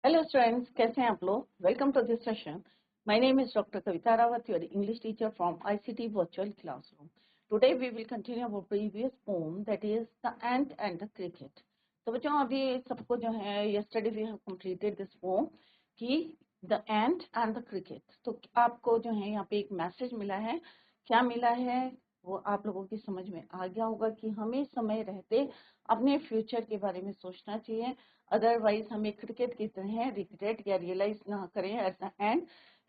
Hello students, कैसे हैं आप लोग? Welcome to this session. My name is Dr. Kavita Rawat, your English teacher from ICT Virtual Classroom. Today we will continue our previous poem, that is The Ant and the Cricket. तो बच्चों अभी सबको जो है yesterday we have completed this poem कि The Ant and the Cricket. तो आपको जो है यहाँ पे एक मैसेज मिला है, क्या मिला है वो आप लोगों की समझ में आ गया होगा कि हमें समय रहते अपने फ्यूचर के बारे में सोचना चाहिए, अदरवाइज हमें क्रिकेट की तरह रिग्रेट या रियलाइज ना करें एट द एंड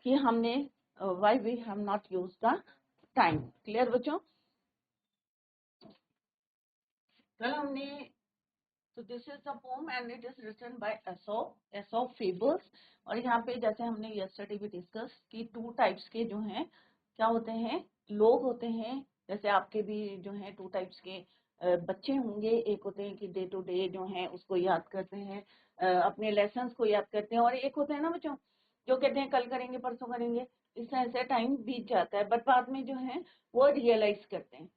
कि हमने why we have not used the time. Clear बच्चों? कल हमने तो this is the poem and it is written by Aesop fables. और यहाँ पे जैसे हमने यस्टरडे भी डिस्कस कि टू टाइप्स के जो हैं क्या होते हैं, लोग होते हैं। जैसे आपके भी जो हैं टू टाइप्स के बच्चे होंगे, एक होते हैं कि डे टू डे जो है उसको याद करते हैं, अपने लेसन्स को याद करते हैं, और एक होते हैं ना बच्चों जो कहते हैं कल करेंगे परसों करेंगे, इस तरह से टाइम बीत जाता है बट बाद में जो है वो रियलाइज करते हैं।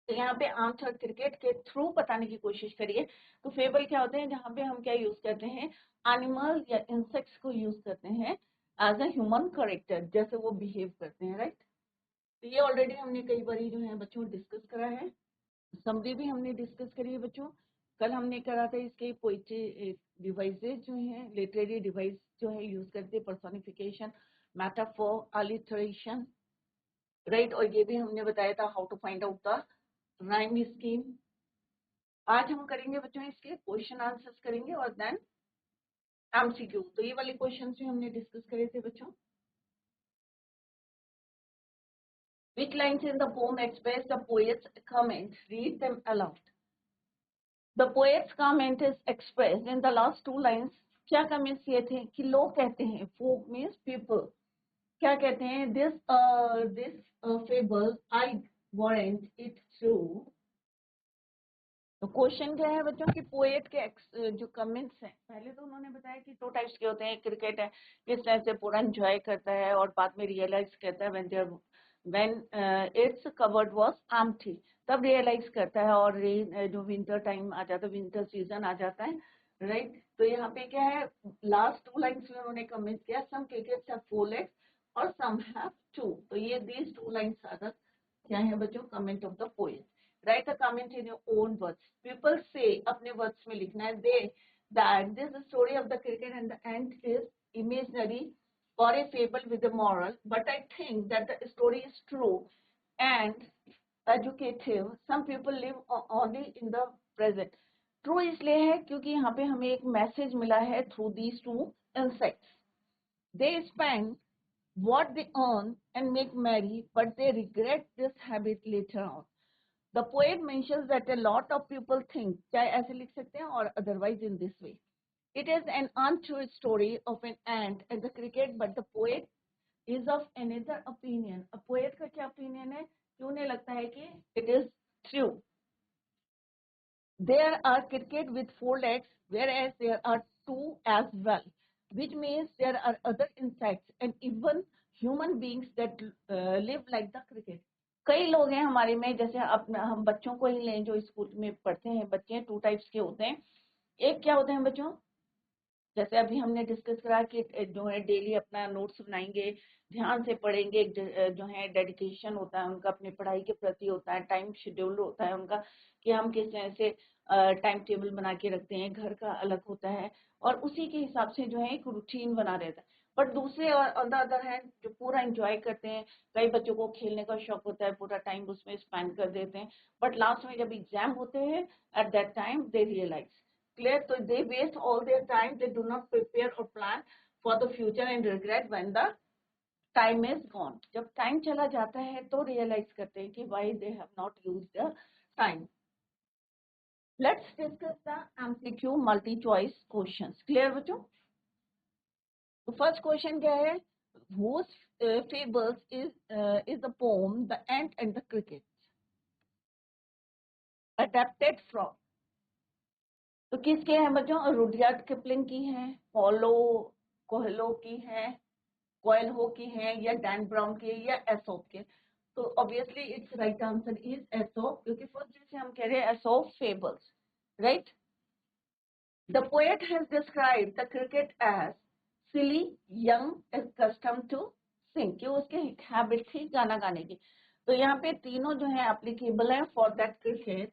तो यहाँ पे आंसर क्रिकेट के थ्रू बताने की कोशिश करिए। तो फेबल क्या होते हैं, जहाँ पे हम क्या यूज करते हैं, एनिमल या इंसेक्ट्स को यूज करते हैं एज अ ह्यूमन करेक्टर, जैसे वो बिहेव करते हैं, राइट। तो ये ऑलरेडी हमने कई बार जो है बच्चों डिस्कस करा है, समरी भी हमने डिस्कस करी है बच्चों। कल हमने करा था इसके पोइट्री डिवाइसेस जो हैं, लिटरेरी डिवाइस जो है यूज करते हैं, पर्सोनिफिकेशन, मेटाफोर, अलिटरेशन, राइट। और ये भी हमने बताया था how to find out the rhyme scheme. आज हम करेंगे बच्चों इसके क्वेश्चन आंसर्स करेंगे और देन एमसीक्यू। तो ये वाले क्वेश्चंस भी हमने डिस्कस करे थे बच्चों। Which lines in the poem express the poet's comment? Read them aloud. The poet's comment is expressed in the last two lines. क्या comments ये थे कि लोग कहते हैं, folk means people, क्या कहते हैं, this fable I warrant it true. तो क्वेश्चन क्या है बच्चों कि पोएट के जो कमेंट्स हैं, पहले तो उन्होंने बताया कि दो टाइप्स के होते हैं, क्रिकेट है किस तरह से पूरा एंजॉय करता है और बाद में रियलाइज करता है when it's covered was empty, तब रियलाइज करता है, और जो विंटर टाइम आ जाता है, विंटर सीजन आ जाता है, राइट। तो यहाँ पे क्या है, लास्ट टू लाइन्स में उन्होंने कमेंट किया, सम क्रिकेट्स हैव 4 legs और सम हैव 2। तो ये these two lines are the क्या है बच्चों, comment of the poet. Write a comment in your own words. People say अपने words में लिखना है, they that this story of the cricket and the ant is imaginary or a fable with a moral, but I think that the story is true and educative. Some people live only in the present. True इसलिए है क्योंकि यहाँ पे हमें एक message मिला है through these two insects. They spend what they earn and make merry, but they regret this habit later on. The poet mentions that a lot of people think, चाहे ऐसे लिख सकते हैं और otherwise in this way. It is an untrue story of an ant and the cricket, but the poet is of another opinion. A poet का क्या opinion है कि उन्हें लगता है कि it is true. There are cricket with 4 legs, whereas there are 2 as well, which means there are other insects and even human beings that live like the cricket. कई लोग हैं हमारे में, जैसे अपना हम बच्चों को ही लें जो स्कूल में पढ़ते हैं, बच्चे 2 टाइप्स के होते हैं। एक क्या होते हैं बच्चों, जैसे अभी हमने डिस्कस करा कि जो है डेली अपना नोट्स बनाएंगे, ध्यान से पढ़ेंगे, जो है डेडिकेशन होता है उनका, अपनी पढ़ाई के प्रति होता है, टाइम शेड्यूल होता है उनका कि हम किस तरह से टाइम टेबल बना के रखते हैं, घर का अलग होता है और उसी के हिसाब से जो है एक रूटीन बना रहता है। बट दूसरे और अदर है जो पूरा एंजॉय करते हैं, कई बच्चों को खेलने का शौक होता है, पूरा टाइम उसमें स्पेंड कर देते हैं, बट लास्ट में जब एग्जाम होते हैं at that time they realise. Clear? So they waste all their time. They do not prepare or plan for the future and regret when the time is gone. जब time चला जाता है तो realize करते हैं कि why they have not used the time. Let's discuss the MCQ multi-choice questions. Clear बच्चों? तो first question क्या है? Whose fables is the poem The Ant and the Cricket? Adapted from. तो किसके हैं बच्चों? रुडयार्ड किपलिंग की हैं, पॉलो कोहलो की हैं, कोएल्हो की हैं, या डैन ब्राउन की, या एसोप के। तो obviously it's right answer is Aesop, क्योंकि फर्स्ट जैसे हम कह रहे हैं Aesop fables, right. The poet has described the cricket as silly, young, accustomed to sing. कि उसके हैबिट थी गाना गाने की. तो यहाँ पे तीनों जो है एप्लीकेबल है फॉर दैट क्रिकेट.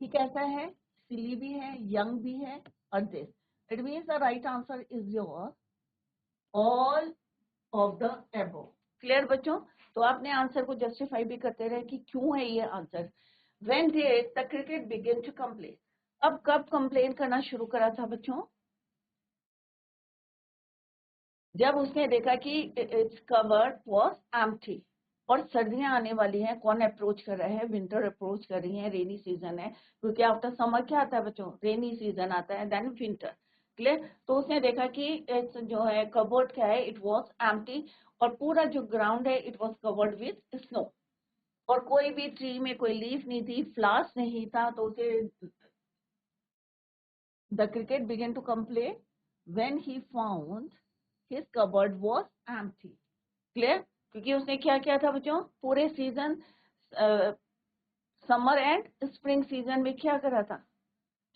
ये कैसा है? सिली भी है, यंग भी है और this. It means the right answer is your all of the एबो. क्लियर बच्चों? तो आपने आंसर को जस्टिफाई भी करते रहे कि क्यों है ये answer. When did the cricket begin to complain. अब कब कंप्लेन करना शुरू करा था बच्चों? जब उसने देखा कि इट्स कवर्ड वाज एम्प्टी और सर्दियां आने वाली हैं. कौन अप्रोच कर रहा है? विंटर अप्रोच कर रही है. रेनी सीजन है, क्योंकि आफ्टर समर क्या आता है बच्चों? रेनी सीजन आता है, देन विंटर. क्लियर? तो उसने देखा कि इट्स जो है कवर्ड क्या है? It was empty. और पूरा जो ग्राउंड है it was covered with snow. और कोई भी ट्री में कोई लीफ नहीं थी, फ्लावर्स नहीं था. तो उसे the cricket began to complain when he found his cupboard was empty. Clear? क्योंकि उसने क्या किया था बच्चों? पूरे season summer and spring season में क्या करा था?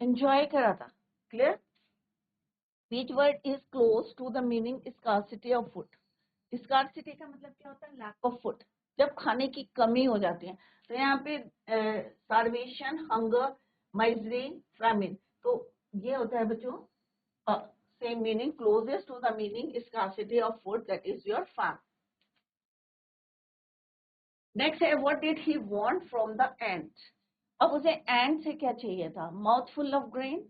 एंजॉय करा था. Clear? Which word is close to the meaning scarcity of food? Scarcity का मतलब क्या होता है? Lack of food. जब खाने की कमी हो जाती है. तो यहाँ पे स्टार्वेशन, हंगर, माइजरी, फैमिन. तो ये होता है बच्चों same meaning, closest to the meaning scarcity of food, that is your famine. Next है what did he want from the ant. अब उसे एंट से क्या चाहिए था? Mouth full of grain,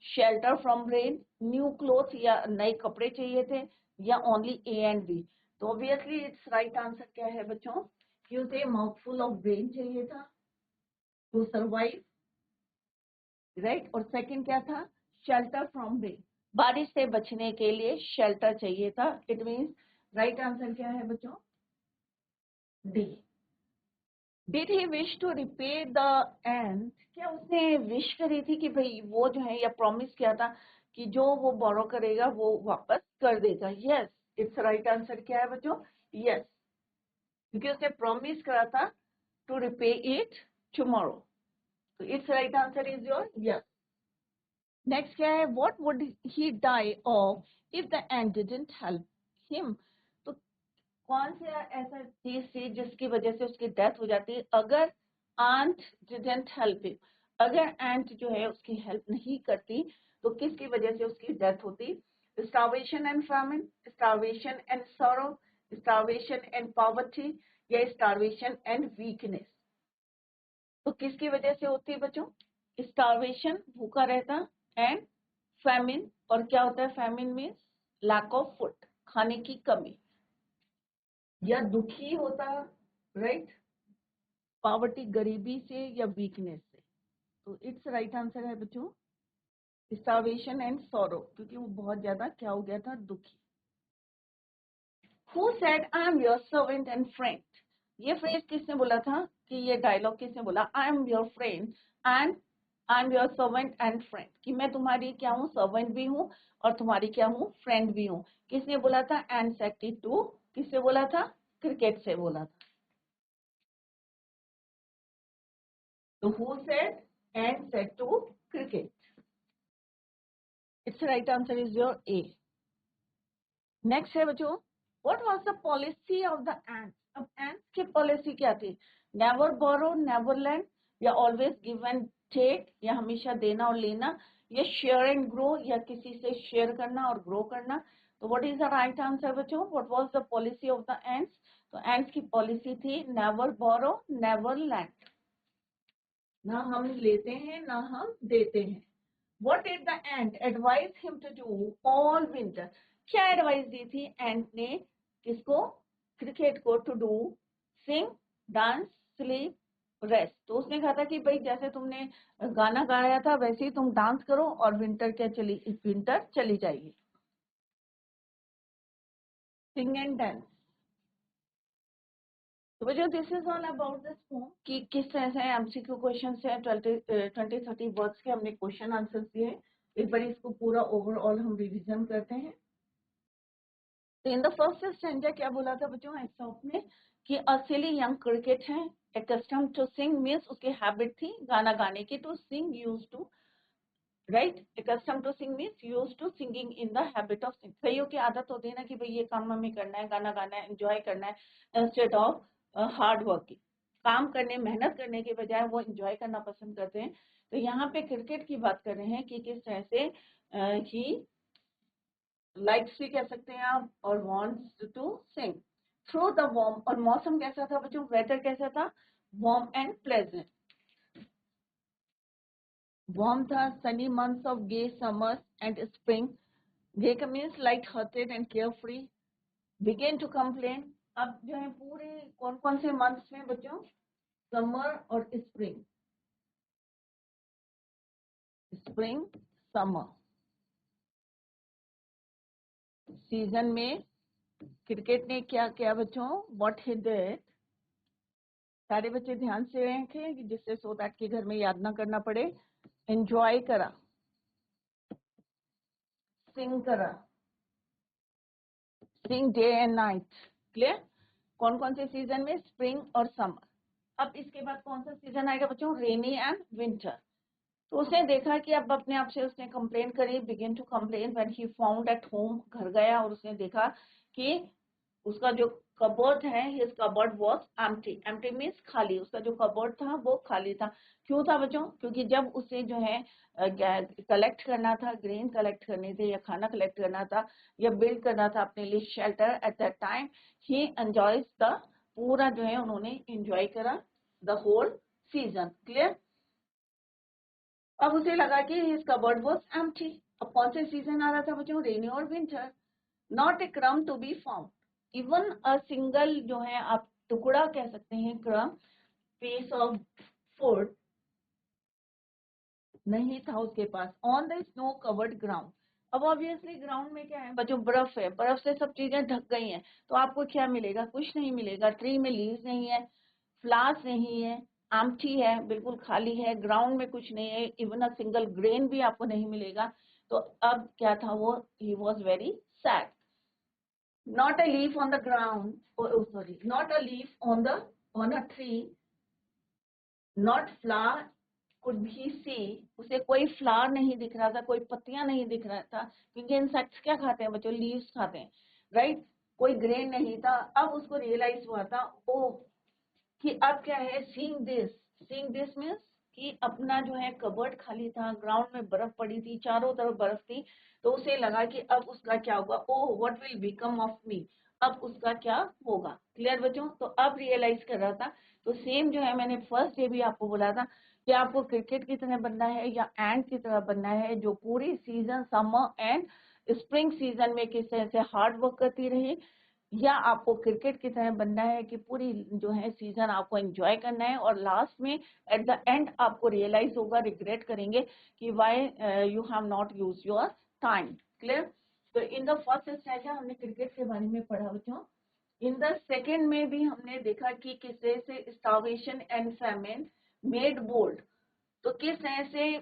shelter from rain, new cloth या नए कपड़े चाहिए थे, या ओनली ए एंड बी. तो ऑब्वियसली इट्स राइट आंसर क्या है बच्चों? कि उसे माउथफुल ऑफ ग्रेन चाहिए था टू सर्वाइव. राइट? और सेकंड क्या था? Shelter from rain. बारिश से बचने के लिए शेल्टर चाहिए था. इट मीन्स राइट आंसर क्या है बच्चों? D. Did he wish to repay the ant. क्या उसने विश करी थी कि भाई वो जो है, या प्रॉमिस किया था कि जो वो बोरो करेगा वो वापस कर देगा? यस, इट्स राइट आंसर क्या है बच्चों? यस, क्योंकि उसने प्रॉमिस करा था टू रिपे इट टुमारो. तो its right answer is your yes. Next क्या है? What would he die of if the ant didn't help him. तो कौन सा ऐसा चीज थी जिसकी वजह से उसकी डेथ हो जाती है अगर आंट डिडंट हेल्प हिम? अगर एंट जो है उसकी हेल्प नहीं करती तो किसकी वजह से उसकी डेथ होती? Starvation and famine, starvation and sorrow, starvation and poverty, या स्टार्वेशन एंड वीकनेस. तो किसकी वजह से होती है बच्चों? स्टार्वेशन, भूखा रहता, एंड फैमिन. और क्या होता है famine? Means lack of food, खाने की कमी, या दुखी होता. राइट? पॉवर्टी, गरीबी से, या वीकनेस से. तो इट्स राइट आंसर है बच्चों स्टार्वेशन एंड सॉरो, क्योंकि वो बहुत ज्यादा क्या हो गया था? दुखी. Who said I am your servant and friend? ये फ्रेज किसने बोला था? कि ये डायलॉग किसने बोला? I am your friend and I am your servant and friend. कि मैं तुम्हारी क्या हूँ? सर्वेंट भी हूँ और तुम्हारी क्या हूँ? फ्रेंड भी हूँ. किसने बोला था? Ant said to. किससे बोला था? क्रिकेट से बोला था. तो who said and said to cricket? Its right answer is your A. Next है बच्चों what was the policy of the ants. अब एंट्स की पॉलिसी क्या थी? नेवर बोरो, नेवर लैंड, या ऑलवेज गिव एंड टेक, या हमेशा देना और लेना, या शेयर एंड ग्रो, या किसी से शेयर करना और ग्रो करना. तो what is the right answer बच्चों? What was the policy of the ants? तो एंट्स की पॉलिसी थी नेवर बोरो, नेवर लैंड. ना हम लेते हैं ना हम देते हैं. What did the ant advise him to do all winter? क्या एडवाइस दी थी एंट ने? किसको? क्रिकेट को. To do sing, dance, sleep, rest. तो उसने कहा था कि भाई जैसे तुमने गाना गाया था वैसे ही तुम डांस करो और विंटर चली जाएगी. Sing and dance. तो बच्चों this is all about this pome कि किस तरह से एमसीक्यू क्वेश्चन है. 20-30 वर्ड्स के हमने क्वेश्चन आंसर्स दिए. एक बार इसको पूरा ओवरऑल हम रिवीजन करते हैं. तो इन द फर्स्ट स्टैंजा क्या बोला था बच्चों एक्सॉप ने? कि असली यंग क्रिकेट है, accustomed टू सिंग मीन्स उसकी हैबिट थी गाना गाने की. To sing use to write. accustomed to sing means used to singing in the habit of sing. कईयों की आदत होती है ना कि भाई ये काम हमें करना है, गाना गाना है, एंजॉय करना है, इंस्टेड ऑफ हार्ड वर्किंग. काम करने, मेहनत करने के बजाय वो एंजॉय करना पसंद करते हैं. तो यहाँ पे क्रिकेट की बात कर रहे हैं कि किस तरह से ही लाइक्स भी कह सकते हैं आप और wants to sing through the warm. और मौसम कैसा था बच्चों? वेदर कैसा था? Warm and pleasant. वार्म था. Sunny months of gay summer and spring. Gay का means light hearted and care free. Began to complain. अब जो है पूरे कौन कौन से मंथ्स में बच्चों? समर और स्प्रिंग. स्प्रिंग, समर सीजन में क्रिकेट ने क्या किया बच्चों? What he did. सारे बच्चे ध्यान से रखें कि जिससे सो दैट के घर में याद ना करना पड़े. एंजॉय करा, सिंग करा, सिंग डे एंड नाइट. क्लियर? कौन कौन से सीजन में? स्प्रिंग और समर. अब इसके बाद कौन सा सीजन आएगा बच्चों? रेनी एंड विंटर. तो उसने देखा कि अब अपने आप से उसने कंप्लेन करी. Begin to complain when he found at home. घर गया और उसने देखा कि उसका जो कबर्ड है, his cupboard was empty. Empty means खाली. उसका जो कबर्ड था वो खाली था. क्यों था बच्चों? क्योंकि जब उसे जो है कलेक्ट करना था, ग्रेन कलेक्ट करने थे या खाना कलेक्ट करना था या बिल्ड करना था अपने लिए shelter, eight that time he enjoys the. पूरा जो है उन्होंने एंजॉय करा द होल सीजन. क्लियर? अब उसे लगा कि हिज कबर्ड वाज एम्प्टी. अब कौन से सीजन आ रहा था बच्चों? रेनी और winter. Not a crumb to be found. Even a single जो है आप टुकड़ा कह सकते हैं, क्रम, पीस ऑफ फूड नहीं था उसके पास. On the snow covered ground. अब ऑब्वियसली ग्राउंड में क्या है बच्चों? बर्फ है. बर्फ से सब चीजें ढक गई हैं. तो आपको क्या मिलेगा? कुछ नहीं मिलेगा. ट्री में लीव्स नहीं है, फ्लावर्स नहीं है, एम्प्टी है, बिल्कुल खाली है. ग्राउंड में कुछ नहीं है. इवन अ सिंगल ग्रेन भी आपको नहीं मिलेगा. तो अब क्या था वो? He was very sad. Not a leaf on the ground. Oh, sorry. Not a leaf on a tree. Not flower could he see. उसे कोई फ्लावर नहीं दिख रहा था, कोई पत्तियां नहीं दिख रहा था. क्योंकि इंसेक्ट्स क्या खाते हैं बच्चों? लीव्स खाते हैं. राइट? कोई ग्रेन नहीं था. अब उसको रियलाइज हुआ था ओ कि अब क्या है? सीइंग दिस मीन्स कि अपना जो है कबर्ड खाली था, ग्राउंड में बर्फ पड़ी थी, चारों तरफ बर्फ थी. तो उसे लगा कि अब उसका क्या होगा? Oh, what will become of me. अब उसका क्या होगा? क्लियर बच्चों? तो अब रियलाइज कर रहा था. तो सेम जो है मैंने फर्स्ट डे भी आपको बोला था कि आपको क्रिकेट की तरह बनना है या एंड की तरह बनना है जो पूरी season summer and spring season में किस तरह से हार्ड वर्क करती रही, या आपको क्रिकेट की तरह बनना है कि पूरी जो है सीजन आपको एंजॉय करना है और लास्ट में एट द एंड आपको रियलाइज होगा, रिग्रेट करेंगे कि why you have not use your time. Clear? तो इन द फर्स्ट स्टैंडर्ड हमने क्रिकेट के बारे में पढ़ा बच्चों. इन द सेकेंड में भी हमने देखा कि किस तरह से starvation and famine made bold. तो किस तरह से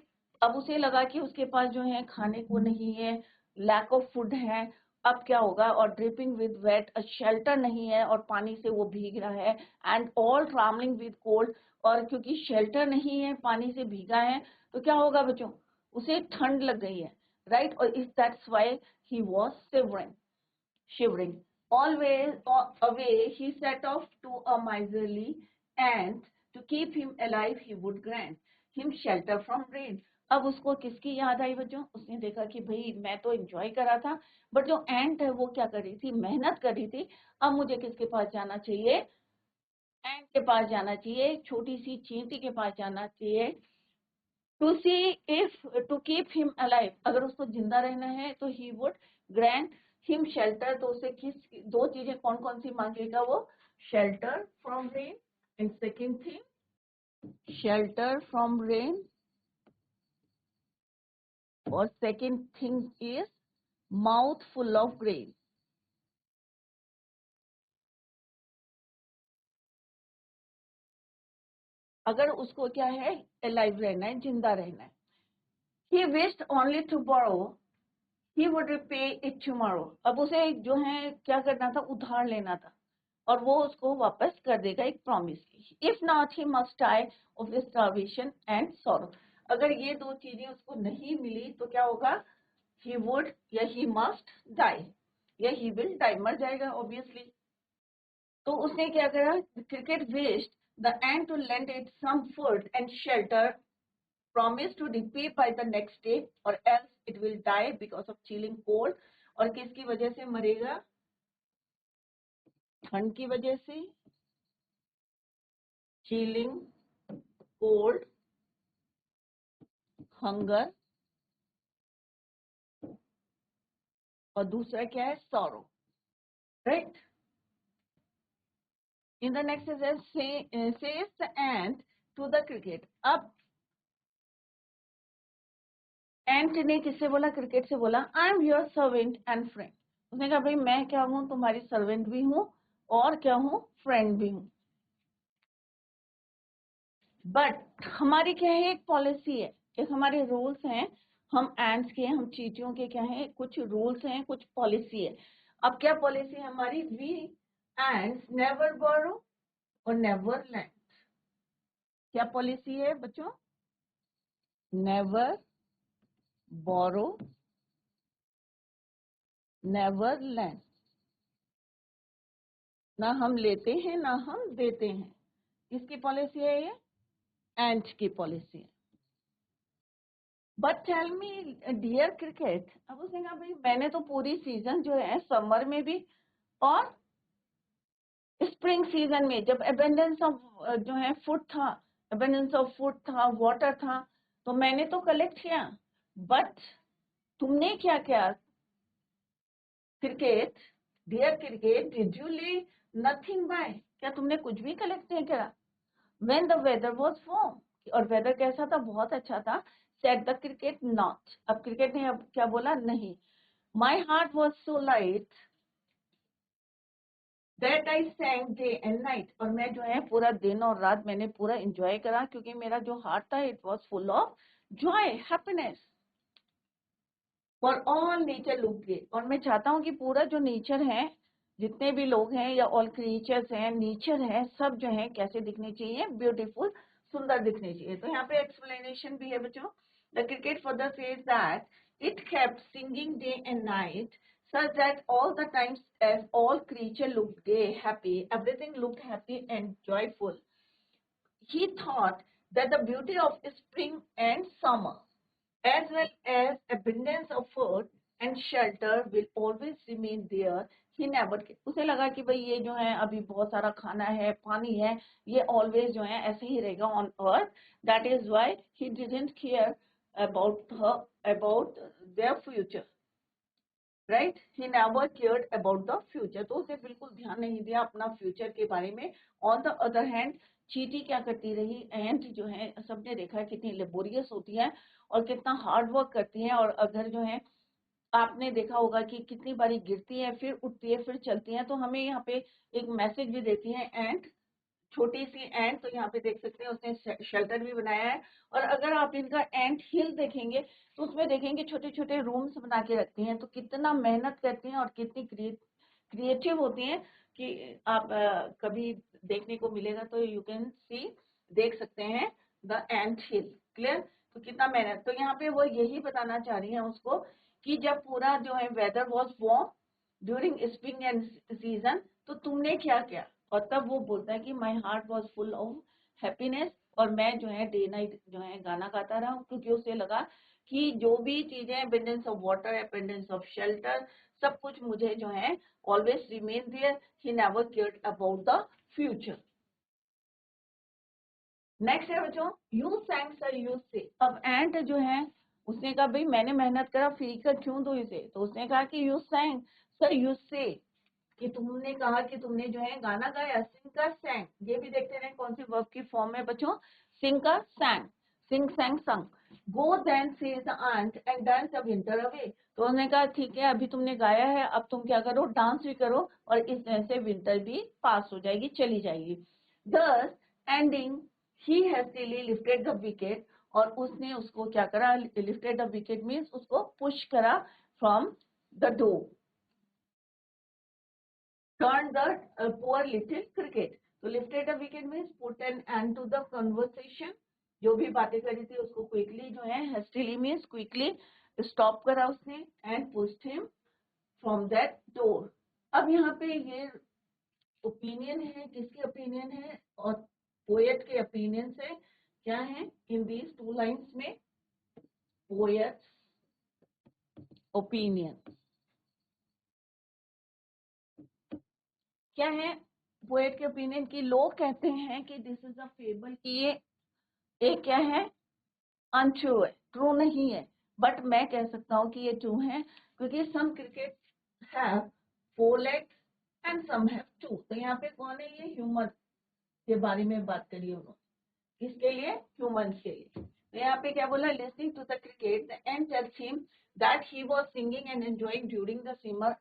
अब उसे लगा कि उसके पास जो है खाने को नहीं है, लैक ऑफ फूड है. अब क्या होगा? और ड्रिपिंग विद वेट, शेल्टर नहीं है और पानी से वो भीग रहा है. And all travelling with cold. और क्योंकि शेल्टर नहीं है, पानी से भीगा है, तो क्या होगा बच्चों? उसे ठंड लग गई है. राइट? और इस that's why he was shivering. Always away, he set off to a miserly, and to keep him alive, he would grant him shelter from rain. अब उसको किसकी याद आई बच्चों? उसने देखा कि भाई मैं तो एंजॉय कर रहा था, बट जो एंट है वो क्या कर रही थी? मेहनत कर रही थी. अब मुझे किसके पास जाना चाहिए? एंट के पास जाना चाहिए, छोटी सी चींटी के पास जाना चाहिए. To see if to keep him alive. अगर उसको जिंदा रहना है तो he would grant him shelter. तो उसे किस दो चीजें कौन कौन सी मांगेगा वो? Shelter from rain and second thing shelter from rain, और second thing is mouth full of grain. अगर उसको क्या है? अलाइव रहना है, जिंदा रहना है. He wished only to borrow, he would repay it tomorrow. अब उसे जो है क्या करना था? उधार लेना था और वो उसको वापस कर देगा एक प्रॉमिस की. If not he must die of starvation and sorrow. अगर ये दो चीजें उसको नहीं मिली तो क्या होगा, he would या he must die या he will die, मर जाएगा ऑब्वियसली। तो उसने क्या करा, cricket wished the ant to lend it some food and shelter, promised to repay by the next day or else it will die because of chilling cold। और किसकी वजह से मरेगा, ठंड की वजह से, chilling cold, hunger, और दूसरा क्या है, sorrow, right? In the next sentence, says the ant to the cricket। अब एंट ने किससे बोला, क्रिकेट से बोला, आई am your servant and friend. उसने कहा भाई मैं क्या हूं, तुम्हारी सर्वेंट भी हूं और क्या हूं, फ्रेंड भी हूं। बट हमारी क्या है, एक पॉलिसी है, एक हमारे रूल्स हैं, हम एंट्स के, हम चींटियों के क्या है, कुछ रूल्स हैं, कुछ पॉलिसी है। अब क्या पॉलिसी है हमारी, वी एंड्स नेवर बोरो और नेवर लैंड। क्या पॉलिसी है बच्चों, नेवर बोरो, नेवर लैंड। ना हम लेते हैं ना हम देते हैं। किसकी पॉलिसी है ये, एंट की पॉलिसी है। But tell me dear cricket, अब उसने कहा भाई मैंने तो पूरी सीजन जो है, समर में भी और स्प्रिंग सीजन में, जब एबेंडेंस ऑफ जो है फूड था, एबेंडेंस ऑफ फूड था, वाटर था, तो मैंने तो कलेक्ट किया। बट तुमने क्या किया cricket, dear cricket, did you lay nothing by, क्या तुमने कुछ भी कलेक्ट नहीं करा। When the weather was warm, और वेदर कैसा था, बहुत अच्छा था, said the cricket not। अब क्रिकेट ने अब क्या बोला, नहीं। My heart was so light that I sang day and night, और मैं जो है पूरा दिन और रात मैंने पूरा एंजॉय करा, क्योंकि मेरा जो हार्ट था, it was full of joy, happiness। For all nature looked gay, और मैं चाहता हूँ कि पूरा जो नेचर है, जितने भी लोग हैं या ऑल क्रिएचर्स हैं, नेचर है, सब जो है कैसे दिखने चाहिए, ब्यूटीफुल, सुंदर दिखने चाहिए। तो यहाँ पे एक्सप्लेनेशन भी है बच्चों। The cricket further says that it kept singing day and night such that all the times as all creature looked gay, happy, everything looked happy and joyful, he thought that the beauty of spring and summer as well as abundance of food and shelter will always remain there। He never, उसे लगा कि भाई ये जो है अभी बहुत सारा खाना है, पानी है, ये always जो है ऐसे ही रहेगा on earth। That is why he didn't care about their future, right? He never cared about the future। तो उसे बिल्कुल ध्यान नहीं दिया अपना फ्यूचर के बारे में। On the other hand, चींटी क्या करती रही, एंट जो है सबने देखा कितनी लेबोरियस होती है और कितना हार्ड वर्क करती है। और अगर जो है आपने देखा होगा कि कितनी बारी गिरती है, फिर उठती है, फिर चलती है। तो हमें यहाँ पे एक मैसेज भी देती है एंट, छोटी सी एंट। तो यहाँ पे देख सकते हैं उसने शेल्टर भी बनाया है। और अगर आप इनका एंट हिल देखेंगे तो उसमें देखेंगे छोटे छोटे रूम्स बना के रखती हैं। तो कितना मेहनत करती हैं और कितनी क्रिएटिव होती हैं कि आप कभी देखने को मिलेगा तो यू कैन सी, देख सकते हैं द एंट हिल। क्लियर, तो कितना मेहनत। तो यहाँ पे वो यही बताना चाह रही है उसको कि जब पूरा जो है weather was warm during spring and season, तो तुमने क्या किया। और तब वो बोलता है कि my heart was full of happiness, और मैं जो है डे नाइट जो है गाना गाता रहा हूँ, क्योंकि उसे लगा कि जो भी चीजें, abundance of water, abundance of shelter, सब कुछ मुझे जो है always remain there. He never cared about the future. Next है बच्चों, यू सैंग सर यू से। अब एंट जो है उसने कहा भाई मैंने मेहनत करा, फ्री का क्यों दो इसे। तो उसने कहा कि यू सैंग सर यू से, कि तुमने कहा कि तुमने जो है गाना गाया। सिंग का सैंग, ये भी देखते रहे कौन सी वर्ब की फॉर्म है बच्चों, सिंग का सैंग, sing sang sung. Go then says the ant and dance the winter away. तो उन्होंने कहा ठीक है अभी तुमने गाया है, अब तुम क्या करो, डांस भी करो, और इस तरह से विंटर भी पास हो जाएगी, चली जाएगी। Thus ending he hastily lifted the wicket, और उसने उसको क्या करा, लिफ्टेड द विकेट मीन्स उसको पुश करा from the door, turned the poor little cricket। तो lifted a wicket means put an end to the conversation जो भी बातें करी थी उसको क्विकली जो है हेस्टिली मीन्स क्विकली स्टॉप करा उसने and pushed him from that door. अब यहाँ पे ये ओपिनियन है, किसके ओपिनियन है और पोएट के ओपिनियन से क्या है इन दीज टू लाइन्स में पोएट्स ओपिनियन क्या है। पोएट के ओपिनियन की लोग कहते हैं कि दिस इज अ फेबल, कि ये एक क्या है अनट्रू है, ट्रू नहीं है। बट मैं कह सकता हूँ कि ये ट्रू है क्योंकि some cricket have 4 legs and some have 2। तो यहाँ पे कौन है, ये ह्यूमन के बारे में बात करी उन्होंने, किसके लिए, ह्यूमंस के लिए। तो यहाँ पे क्या बोला, listening to the cricket the ant tells him that he was singing and enjoying during the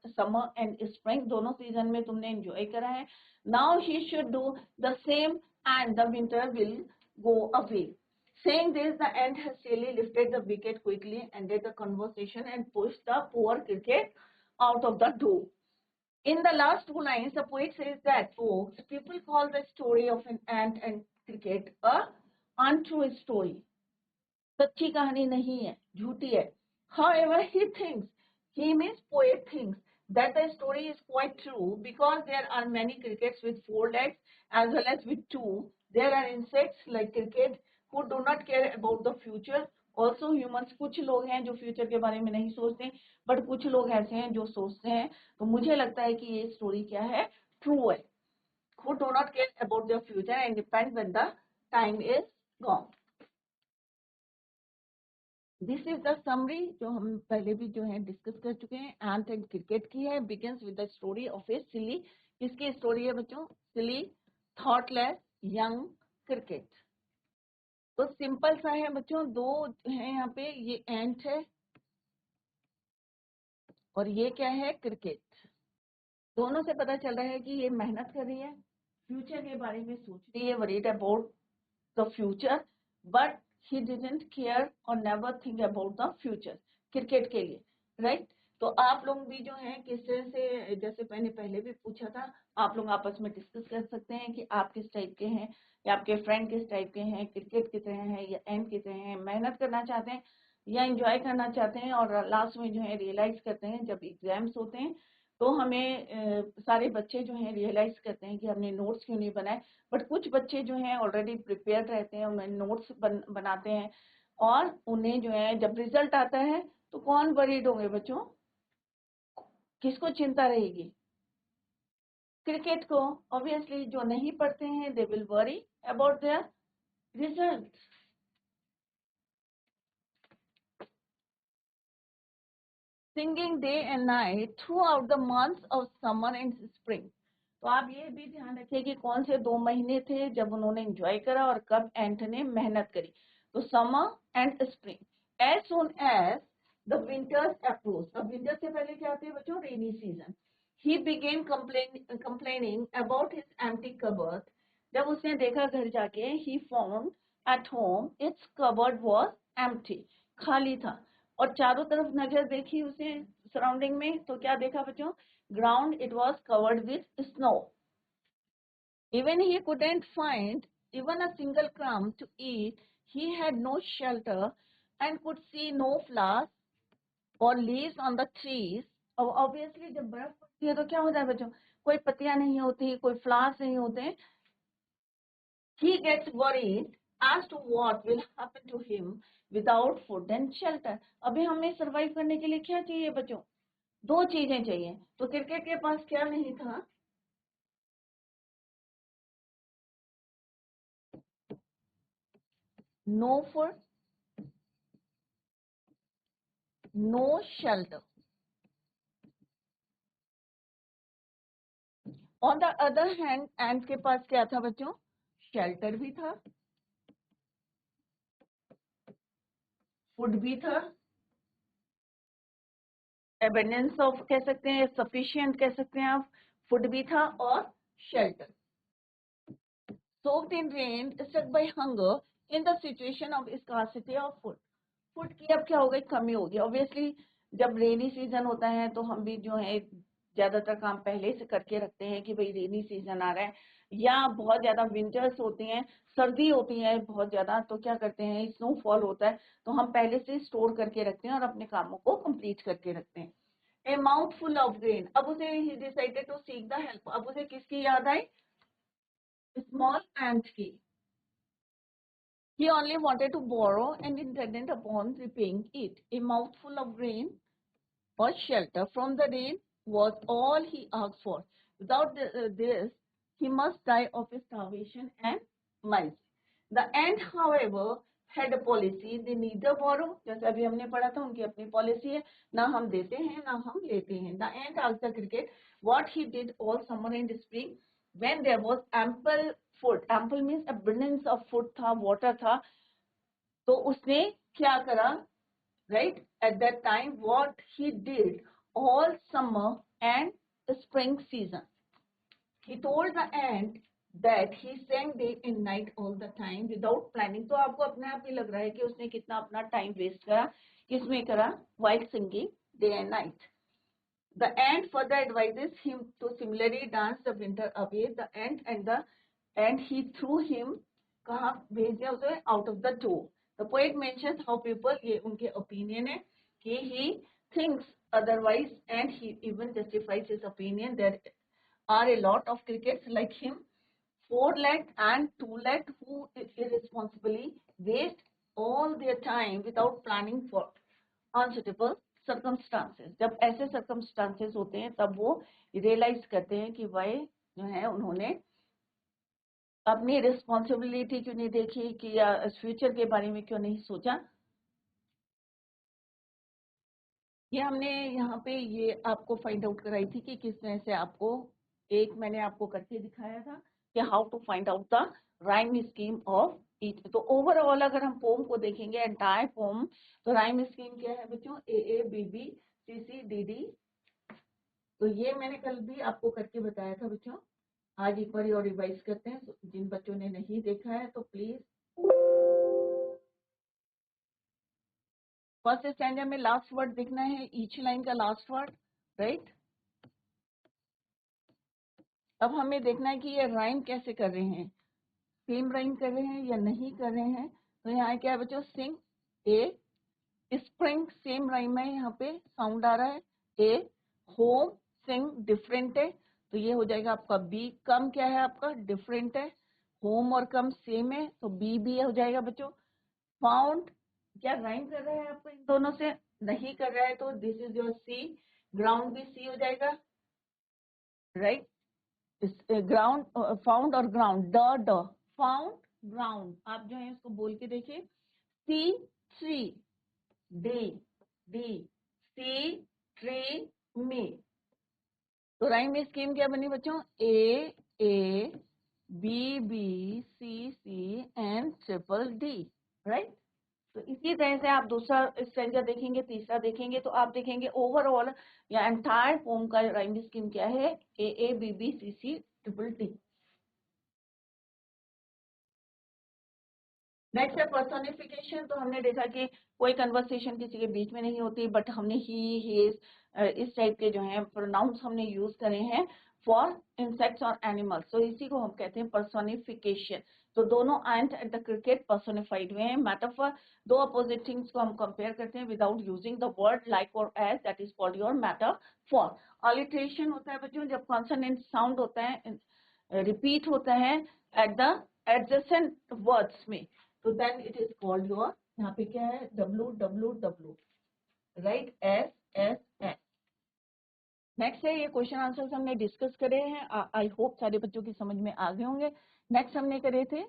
summer and spring, दोनों सीजन में तुमने एंजॉय करा है। Now he should do the same and the winter will go away. Saying this, the ant hastily lifted the wicket quickly, ended the conversation, and pushed the poor cricket out of the door. In the last 2 lines, the poet says that, folks, people call the story of an ant and cricket a untrue story. सच्ची कहानी नहीं है, झूठी है. However, he means poet thinks that the story is quite true because there are many crickets with 4 legs as well as with 2. There are insects like cricket who do not care about the future. Also humans, कुछ लोग हैं जो future के बारे में नहीं सोचते, but कुछ लोग ऐसे हैं जो सोचते हैं. तो मुझे लगता है कि ये स्टोरी क्या है, ट्रू है. Who do not care about their future and depend when the time is gone. This is the summary जो हम पहले भी जो है डिस्कस कर चुके हैं. एंट एंड क्रिकेट की है. Begins with the story of a silly, किसकी स्टोरी है बच्चों, सिली थॉटलेस यंग क्रिकेट. तो सिंपल सा है बच्चों, दो है यहाँ पे, ये एंट है और ये क्या है, क्रिकेट. दोनों से पता चल रहा है कि ये मेहनत कर रही है, फ्यूचर के बारे में सोच रही है, worried about the future, but he didn't care or never think about the future. Cricket के लिए, राइट. तो आप लोग भी जो है किस तरह से, जैसे मैंने पहले भी पूछा था, आप लोग आपस में डिस्कस कर सकते हैं कि आप किस टाइप के हैं या आपके फ्रेंड किस टाइप के हैं, क्रिकेट की तरह हैं या एंड की तरह हैं, मेहनत करना चाहते हैं या एंजॉय करना चाहते हैं, और लास्ट में जो है रियलाइज करते हैं जब एग्जाम्स होते हैं तो हमें सारे बच्चे जो हैं रियलाइज करते हैं कि हमने नोट्स क्यों नहीं बनाए. बट कुछ बच्चे जो हैं ऑलरेडी प्रिपेयर रहते हैं, उन्हें नोट्स बनाते हैं, और उन्हें जो है जब रिजल्ट आता है तो कौन वरीड होंगे बच्चों, किसको चिंता रहेगी, क्रिकेट को. ऑब्वियसली जो नहीं पढ़ते हैं they will worry about their result. Singing day and night throughout the months of summer and spring. तो आप ये भी ध्यान रखिए कि कौन से 2 महीने थे जब उन्होंने एंजॉय करा और कब एंट ने मेहनत करी. तो summer and spring. As soon as the winters approach. अब विंटर से पहले क्या आती है बच्चों, rainy season. He began complaining about his empty cupboard. जब उसने देखा घर जाके, he found at home its cupboard was empty, खाली था. और चारों तरफ नजर देखी उसे सराउंडिंग में, तो क्या देखा बच्चों, ground it was covered with snow. Even he couldn't find even a single crumb to eat. He had no shelter and could see no flowers or leaves on the trees. और obviously जब बर्फ पड़ती है तो क्या होता है बच्चों, कोई पत्तियां नहीं होती, कोई फ्लावर्स नहीं होते. He gets worried as to what will happen to him without food and shelter. अभी हमें सरवाइव करने के लिए क्या चाहिए बच्चों, 2 चीजें चाहिए. तो क्रिकेट के पास क्या नहीं था, no food, no shelter. On the other hand ant के पास क्या था बच्चों, शेल्टर भी था, फूड भी था, एबंडेंस ऑफ कह सकते हैं, सफिशिएंट कह सकते हैं आप, फूड भी था और shelter. soaked in rain, struck by hunger in the situation of scarcity of food. Food की अब क्या हो गई, कमी होगी. ऑब्वियसली जब रेनी सीजन होता है तो हम भी जो है ज्यादातर काम पहले से करके रखते हैं कि भाई रेनी सीजन आ रहा है, या बहुत ज्यादा विंटर्स होती हैं, सर्दी होती है बहुत ज्यादा, तो क्या करते हैं, स्नोफॉल होता है, तो हम पहले से स्टोर करके रखते हैं और अपने कामों को कंप्लीट करके रखते हैं। A mouth full of grain, अब उसे ही decided to seek the help, अब उसे किसकी याद आई, स्मॉल एंट की। He only wanted to borrow and intended upon repaying it. A mouthful of grain or shelter from the rain was all he asked for. Without this, he must die of starvation and misery. The ant, however, had a policy. They neither borrow, जैसे अभी हमने पढ़ा था, उनकी अपनी policy है, ना हम देते हैं ना हम लेते हैं. The ant asked the cricket what he did all summer and spring when there was ample food. Ample means abundance of food था, water था, तो उसने क्या करा, right, at that time what he did all summer and spring season. He told the ant that he sang day and night all the time without planning. तो आपको अपने आप ही लग रहा है कि उसने कितना अपना टाइम वेस्ट करा, किसमें करा, while singing day and night. The ant further advises him to similarly dance the winter away. The ant he threw him, कहाँ भेज दिया उसे, out of the door. The poet mentions how people, ये उनके opinion है कि he thinks otherwise and he even justifies his opinion. There are a lot of crickets like him, four-legged and two-legged, who irresponsibly waste all their time without planning for unsuitable circumstances. जब ऐसे circumstances होते हैं तब वो realize करते हैं कि भाई जो है उन्होंने अपनी रिस्पॉन्सिबिलिटी क्यों नहीं देखी, कि या फ्यूचर के बारे में क्यों नहीं सोचा. ये हमने यहाँ पे ये आपको फाइंड आउट कराई थी कि किस तरह से आपको, एक मैंने आपको करके दिखाया था कि how to find out the rhyme scheme of each. तो ओवरऑल अगर हम पोम को देखेंगे, एंटायर पोम, तो राइम स्कीम क्या है बच्चों, A B B C C D D. तो ये मैंने कल भी आपको करके बताया था बच्चों. आज एक बार और रिवाइज करते हैं, जिन बच्चों ने नहीं देखा है तो प्लीज. फर्स्ट स्टैंडर्ड में लास्ट वर्ड देखना है, ईच लाइन का लास्ट वर्ड, राइट. अब हमें देखना है कि ये राइम कैसे कर रहे हैं, सेम राइम कर रहे हैं या नहीं कर रहे हैं. तो यहाँ क्या है बच्चों, सिंग ए, स्प्रिंग सेम राइम है, यहाँ पे साउंड आ रहा है ए. होम सिंग डिफरेंट है, तो ये हो जाएगा आपका बी. कम क्या है आपका, डिफरेंट है. होम और कम सेम है, तो बी भी हो जाएगा बच्चों. फाउंड क्या राइम कर रहा है आपको इन दोनों से, नहीं कर रहा है, तो this is your C. Ground भी सी हो जाएगा, राइट. ग्राउंड, फाउंड और ग्राउंड, ड फाउंड ग्राउंड. आप जो है इसको बोल के देखिए, C tree, D D C tree me. तो राइम स्कीम क्या बनी बच्चों, A B B C C and triple D, right. तो इसी तरह से आप दूसरा स्ट्रेंजर देखेंगे, तीसरा देखेंगे, तो आप देखेंगे ओवरऑल या एंटायर पोम का राइम स्कीम क्या है, A B B C C triple D. Next है पर्सोनिफिकेशन. तो हमने देखा कि कोई कन्वर्सेशन किसी के बीच में नहीं होती, बट हमने ही हिज इस टाइप के जो है प्रोनाउंस हमने यूज करे हैं फॉर इंसेक्ट्स और एनिमल्स. तो इसी को हम कहते हैं पर्सोनिफिकेशन. तो दोनों एंट एट द क्रिकेट पर्सोनिफाइड हुए हैं. मेटाफर, दो अपोजिट थिंग्स को हम कंपेयर करते हैं without using the word like और as, that is called your metaphor. Alliteration होता है बच्चों जब कॉन्सोनेंट साउंड होता है, रिपीट होता है एट द एडजेसेंट वर्ड्स में, तो then it is called your, यहाँ पे क्या है, W W W, right, S S S. Next है, ये क्वेश्चन आंसर्स हमने डिस्कस करे हैं, आई होप सारे बच्चों की समझ में आ गए होंगे. नेक्स्ट हमने करे थे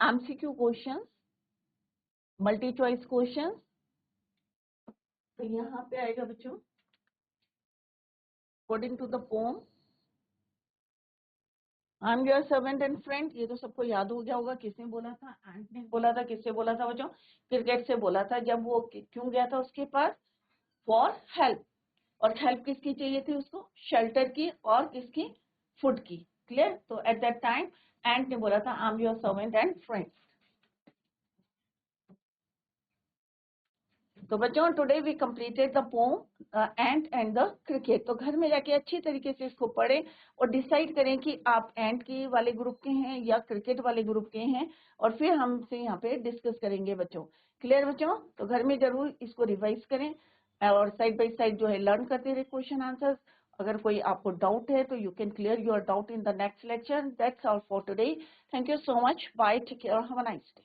MCQ questions, multi choice questions. तो यहाँ पे आएगा बच्चों, according to the poem I am your servant and friend. ये तो सबको याद हो गया होगा, किसने बोला था, एंट ने बोला था. किससे बोला था बच्चों, क्रिकेट से बोला था. जब वो क्यों गया था उसके पास, फॉर हेल्प. और हेल्प किसकी चाहिए थी उसको, शेल्टर की और किसकी, फूड की. क्लियर. तो एट दैट टाइम एंट ने बोला था I am your servant and friend. तो बच्चों today we completed the poem ant and the cricket. तो घर में जाके अच्छी तरीके से इसको पढ़ें और डिसाइड करें कि आप एंट के वाले ग्रुप के हैं या क्रिकेट वाले ग्रुप के हैं, और फिर हमसे यहाँ पे डिस्कस करेंगे बच्चों। क्लियर बच्चों? तो घर में जरूर इसको रिवाइज करें और साइड बाय साइड जो है लर्न करते रहे क्वेश्चन आंसर्स। अगर कोई आपको डाउट है तो you can clear your doubt in the next lecture. That's all for today. Thank you so much. Bye, take care, have a nice day.